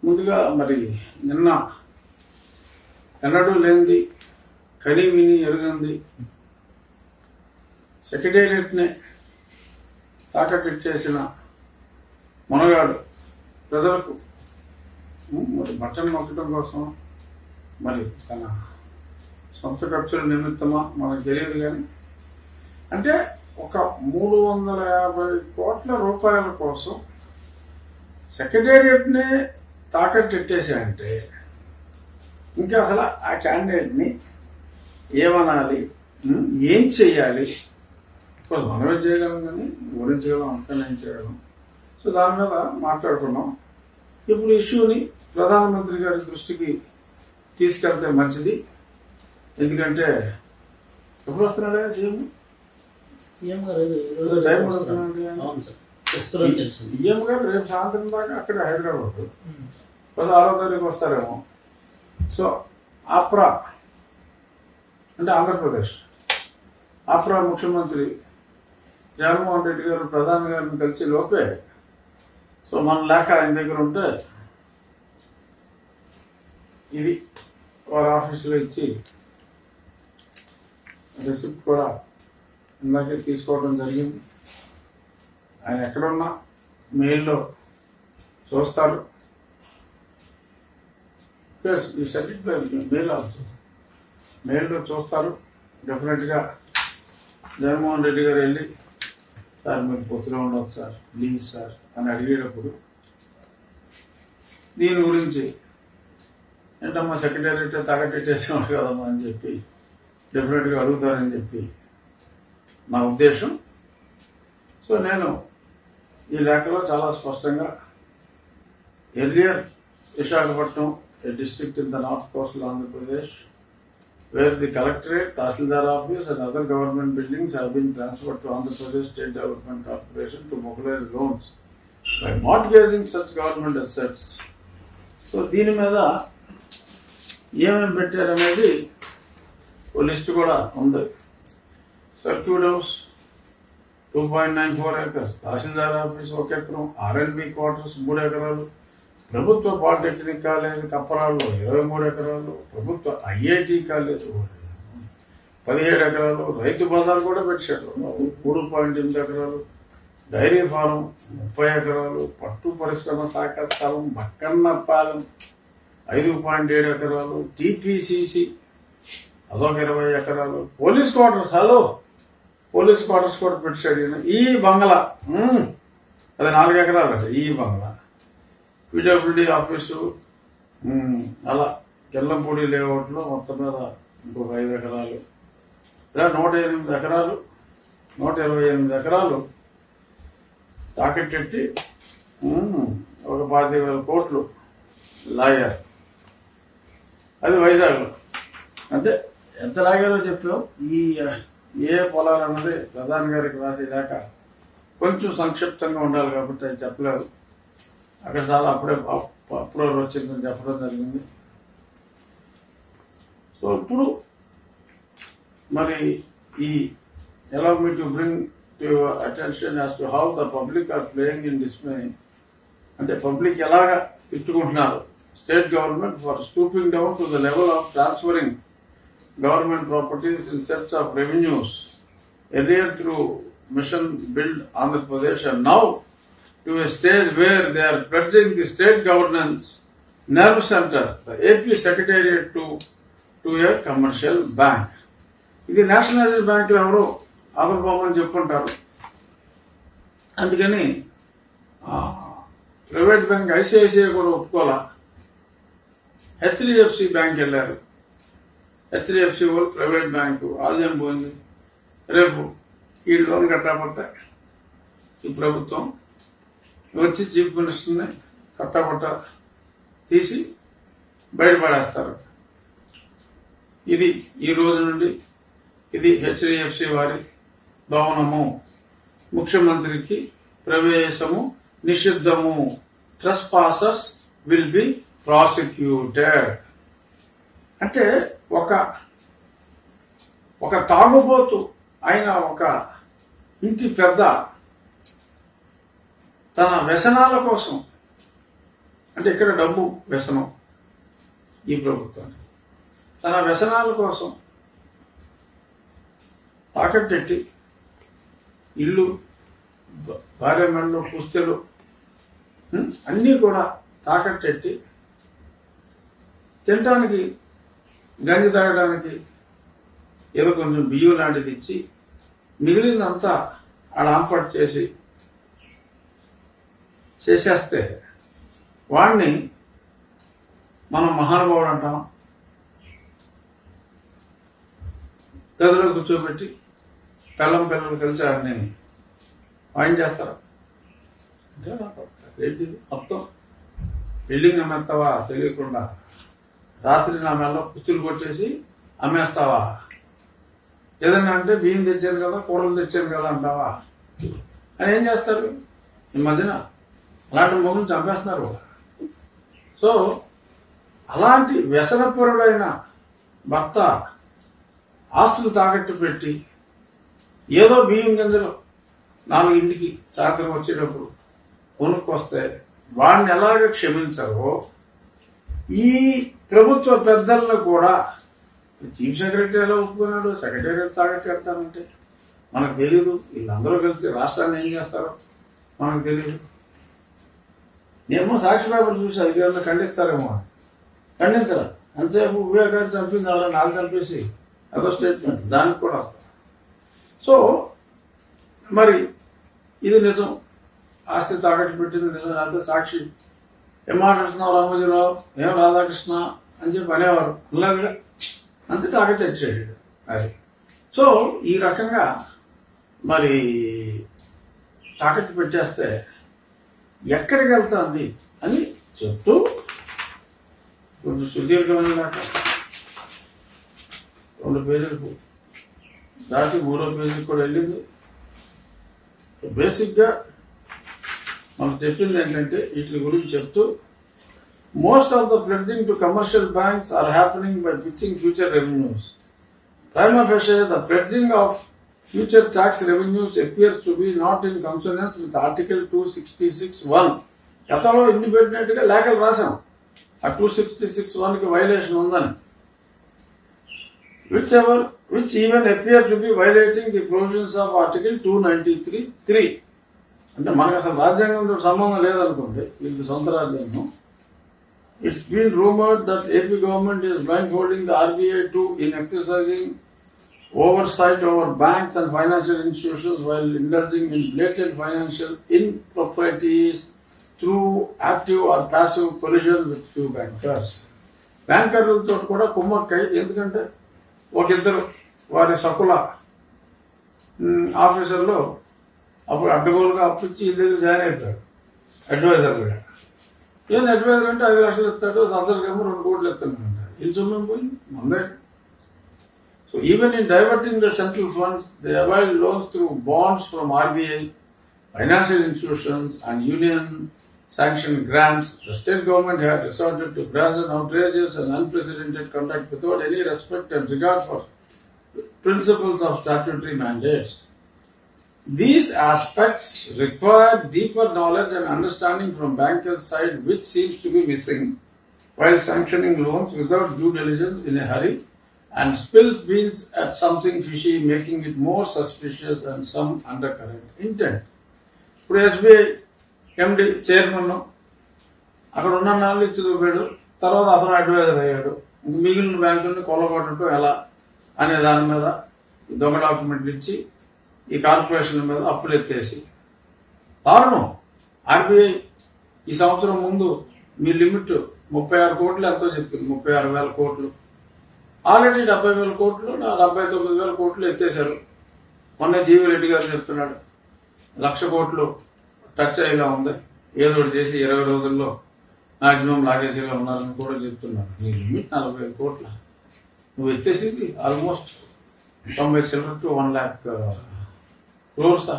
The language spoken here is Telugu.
ముందుగా మరి నిన్న ఎన్నడూ లేనిది కని విని ఎరుగంది సెక్రటేరియట్నే తాకట్టిచ్చేసిన మునగాడు ప్రజలకు మరి బట్టలు నొక్కడం కోసం మరి తన సొంత ఖర్చుల నిమిత్తమా మనకు తెలియదు. కానీ అంటే ఒక 350 కోట్ల రూపాయల కోసం సెక్రటేరియట్నే తాకట్టెట్టేసాయంటే ఇంకా అసలు ఆ క్యాండిడేట్ని ఏమనాలి, ఏం చెయ్యాలి? మనమే చేయగలం కానీ ఓడించగలం, అంతా ఏం చేయగలం. సో దాని మీద మాట్లాడుకున్నాం. ఇప్పుడు ఇష్యూని ప్రధానమంత్రి గారి దృష్టికి తీసుకెళ్తే మంచిది. ఎందుకంటే ఎప్పుడు వస్తున్నాడే సీఎం టైం సీఎం గారు రేపు సాయంత్రం దాకా అక్కడ హైదరాబాద్ 16వ తారీఖు వస్తారేమో. సో ఆప్రా అంటే ఆంధ్రప్రదేశ్ ఆప్రా ముఖ్యమంత్రి జగన్మోహన్ రెడ్డి గారు ప్రధాని గారిని కలిసి లోపే సో మన లేఖ ఆయన దగ్గర ఉంటే ఇది వారి ఆఫీసులో ఇచ్చి రిసిప్ట్ కూడా ఇందాకే తీసుకోవడం జరిగింది. ఆయన ఎక్కడున్నా మెయిల్లో చూస్తారు. ఈ సర్టిఫికేట్ మెయిల్ ఆల్సో మెయిల్లో చూస్తారు. డెఫినెట్గా జగన్మోహన్ రెడ్డి గారు వెళ్ళి సార్ మీరు పొత్తులో ఉండదు సార్ ప్లీజ్ సార్ అని అడిగేటప్పుడు దీని గురించి ఏంటమ్మా సెక్రటేరియట్ తాకట్టేసేవాడు కదమ్మా అని చెప్పి డెఫినెట్గా అడుగుతారని చెప్పి నా ఉద్దేశం. సో నేను ఈ లేఖలో చాలా స్పష్టంగా earlier Visakhapatnam a district in the north coastal Andhra Pradesh where the collectorate, Tahsildar office and other government buildings have been transferred to Andhra Pradesh State Development Corporation to mobilize loans by mortgaging such government assets. So దీని మీద ఏమేమి పెట్టారనేది ఓ లిస్ట్ కూడా ఉంది. సర్క్యూట్ హౌస్ 2.94 acres, తహసీల్దార్ ఆఫీస్ 1 ఎకరం, R&B క్వార్టర్స్ 3 ఎకరాలు, ప్రభుత్వ పాలిటెక్నిక్ కాలేజ్ కప్పరాల్లో 23 ఎకరాలు, ప్రభుత్వ ఐఐటి కాలేజ్ 17 ఎకరాలు, రైతు బజార్ కూడా పెట్టారు 3.8 ఎకరాలు, డైరీ ఫారం 30 ఎకరాలు, పట్టు పరిశ్రమ శాఖ స్థలం బక్కన్నపాలెం 5.7 ఎకరాలు, టీపీసీసీ అదొక 20 ఎకరాలు, పోలీస్ క్వార్టర్స్ కూడా పెట్టాడు. ఈ బంగ్లా అది 4 ఎకరాలు అంటే ఈ బంగ్లా, పీడబ్ల్యూడీ ఆఫీసు అలా కెల్లంపూడి లేఅవుట్లో మొత్తం మీద ఇంకొక 5 ఎకరాలు, ఇలా 128 ఎకరాలు తాకట్టెట్టి ఒక 25,000 కోట్లు లాగారు. అది వైజాగ్లో. అంటే ఎంత లాగారో చెప్పాం. ఈ ఏ పొలాలు అన్నది ప్రధాని గారికి రాసి లేక కొంచెం సంక్షిప్తంగా ఉండాలి కాబట్టి అది చెప్పలేదు. అక్కడ చాలా అప్పుడే వచ్చిందని చెప్పడం జరిగింది. సో ఇప్పుడు మరి ఈ allow me to bring to your attention as to how the public are playing in dismay. అంటే పబ్లిక్ ఎలాగా తిట్టుకుంటున్నారు state government for stooping down to the level of transferring government properties in search of revenues earlier through Mission Build Andhra Pradesh and now to a stage where they are pledging the state governance nerve center, the AP Secretariat to a commercial bank. ఇది నేషనలైజ్డ్ బ్యాంకులు ఎవరు ఆదుకోమని చెప్పుకుంటారు. అందుకని ప్రైవేట్ బ్యాంక్ ఐసిఐసిఐ కూడా ఒప్పుకోవాలా. HDFC బ్యాంక్ వెళ్ళారు. HDFC వాళ్ళు ప్రైవేట్ బ్యాంకు ఆదాయం పోయింది. రేపు ఈ లోన్ కట్టకపోతే ఈ ప్రభుత్వం వచ్చి చీఫ్ మినిస్టర్ని కట్టబట్ట తీసి బయటపడేస్తారు. ఇది ఈ రోజు నుండి ఇది HDFC వారి భవనము, ముఖ్యమంత్రికి ప్రవేశము నిషిద్ధము, ట్రెస్పాసర్స్ విల్ బి ప్రాసిక్యూటెడ్. అంటే ఒక తాగుబోతు అయిన ఒక ఇంటి పెద్ద తన వ్యసనాల కోసం అంటే ఇక్కడ డబ్బు వ్యసనం ఈ ప్రభుత్వానికి. తన వ్యసనాల కోసం తాకట్టెట్టి ఇల్లు, భార్య మెడలో పుస్తెలు అన్నీ కూడా తాకట్టెట్టి తినటానికి, గంజి తాగడానికి ఏదో కొంచెం బియ్యం లాంటిది ఇచ్చి మిగిలిందంతా ఆడ ఆంపట్ చేసేస్తే వాడిని మనం మహానుభావుడు అంటాం. గదిలో కూర్చోబెట్టి పిల్లలు కలిసి ఆడిని వాయిన్ చేస్తారు. అంటే ఏంటిది మొత్తం బిల్డింగ్ అమ్మేస్తావా తెలియకుండా, రాత్రి నా మెల్ల పుత్తులు కొట్టేసి అమ్మేస్తావా, ఏదన్నా అంటే బియ్యం తెచ్చారు కదా, కూరలు తెచ్చారు కదా అంటావా అని ఏం చేస్తారు? ఈ మధ్యన అలాంటి మొగులు చంపేస్తున్నారు. సో అలాంటి వ్యసనపరుడైన భర్త ఆస్తులు తాకట్టు పెట్టి ఏదో బియ్యం గింజలు 4 ఇంటికి సాయంత్రం వచ్చేటప్పుడు కొనుక్కొస్తే వాడిని ఎలాగ క్షమించరో ఈ ప్రభుత్వ పెద్దలను కూడా, చీఫ్ సెక్రటరీ ఎలా ఒప్పుకున్నాడు, సెక్రటరీ తాకట్టు పెడతానంటే మనకు తెలియదు. వీళ్ళందరూ కలిసి రాష్ట్రాన్ని ఏం చేస్తారో మనకు తెలియదు. నేమో సాక్షి పేపర్ చూసి అధికారులు ఖండిస్తారేమో, ఖండించరా. అంతసేపు వివేకాన్ని చంపింది అలా 4 చంపేసి అదో స్టేట్మెంట్ దానికి కూడా వస్తారు. సో మరి ఇది నిజం, ఆస్తి తాకట్టు పెట్టింది నిజం. అయితే సాక్షి ఏం మాట్లాడుతున్నావు రామోజీరావు, ఏం రాధాకృష్ణ అని చెప్పి అనేవారు. అలాగే అంతే తాకట్టు తెచ్చాడు అది. సో ఈ రకంగా మరి తాకట్టు పెట్టేస్తే ఎక్కడికి వెళ్తుంది అని చెప్తూ కొంచెం సుదీర్ఘమైన 2 పేజీలకు దాటి 3వ పేజీకి కూడా వెళ్ళింది. బేసిక్గా మనం చెప్పింది ఏంటంటే వీటి గురించి చెప్తూ, most of the pledging to commercial banks are happening by pitching future revenues. Prima facie the pledging of future tax revenues appears to be not in consonance with Article 266(1). గతంలో ఇండిపెండెంట్ గా లేఖలు రాశాం ఆ 266(1) కి వైలేషన్ ఉందని, which even appear to be violating the provisions of Article 293(3). అంటే మనకు అసలు రాజ్యాంగంతో సంబంధం లేదనుకోండి, ఇది సొంత రాజ్యాంగం. It's been rumored that AP government is blindfolding the RBI too in exercising oversight over banks and financial institutions while indulging in blatant financial improprieties through active or passive collusion with few bankers. బ్యాంకర్లతో కూడా కుమ్మక్కై, ఎందుకంటే ఒకిద్దరు వారి సకుల ఆఫీసర్లు అప్పుడు అడ్డగోలుగా అప్పించి వీళ్ళ దగ్గర జాయిన్ అయిపోయారు అడ్వైజర్లుగా. ఏంది అడ్వైజర్ అంటే 5 లక్షలు ఇస్తాడు, సంవత్సరానికేమో 2 కోట్లు ఇస్తాను. వీళ్ళు సొమ్మేం పోయింది ముందే. So even in diverting the central funds, they avail loans through bonds from RBI, financial institutions and union-sanctioned grants. The state government had resorted to brazen, outrageous and unprecedented conduct without any respect and regard for principles of statutory mandates. These aspects require deeper knowledge and understanding from bankers' side, which seems to be missing while sanctioning loans without due diligence in a hurry, and spills beans at something fishy, making it more suspicious and some undercurrent intent. ఇప్పుడు SBI MD చైర్మన్ అక్కడ ఉన్న నాళ్ళు ఇచ్చి చూపాడు, తర్వాత అతను అడ్వైజర్ అయ్యాడు. మిగిలిన బ్యాంకులను కొల్లగొట్టడం ఎలా అనే దాని మీద దొంగ డాక్యుమెంట్లు ఇచ్చి ఈ కార్పొరేషన్ల మీద అప్పులు ఎత్తేసి దారుణం. RBI ఈ సంవత్సరం ముందు మీ లిమిట్ 36 కోట్లు ఎంతో చెప్పింది, 36,000 కోట్లు. ఆల్రెడీ 70,000 కోట్లు, 79,000 కోట్లు ఎత్తేశారు. మొన్న జీవి రెడ్డి గారు చెప్తున్నాడు 1,00,000 కోట్లు టచ్ అయ్యేలా ఉంది, ఏదో చేసి 20 రోజుల్లో మాక్సిమం లాగేసేలా ఉన్నారని కూడా చెప్తున్నారు. నీ లిమిట్ 40,000 కోట్ల, నువ్వు ఎత్తేసింది ఆల్మోస్ట్ 90 చిల్లర to 1 lakh crores.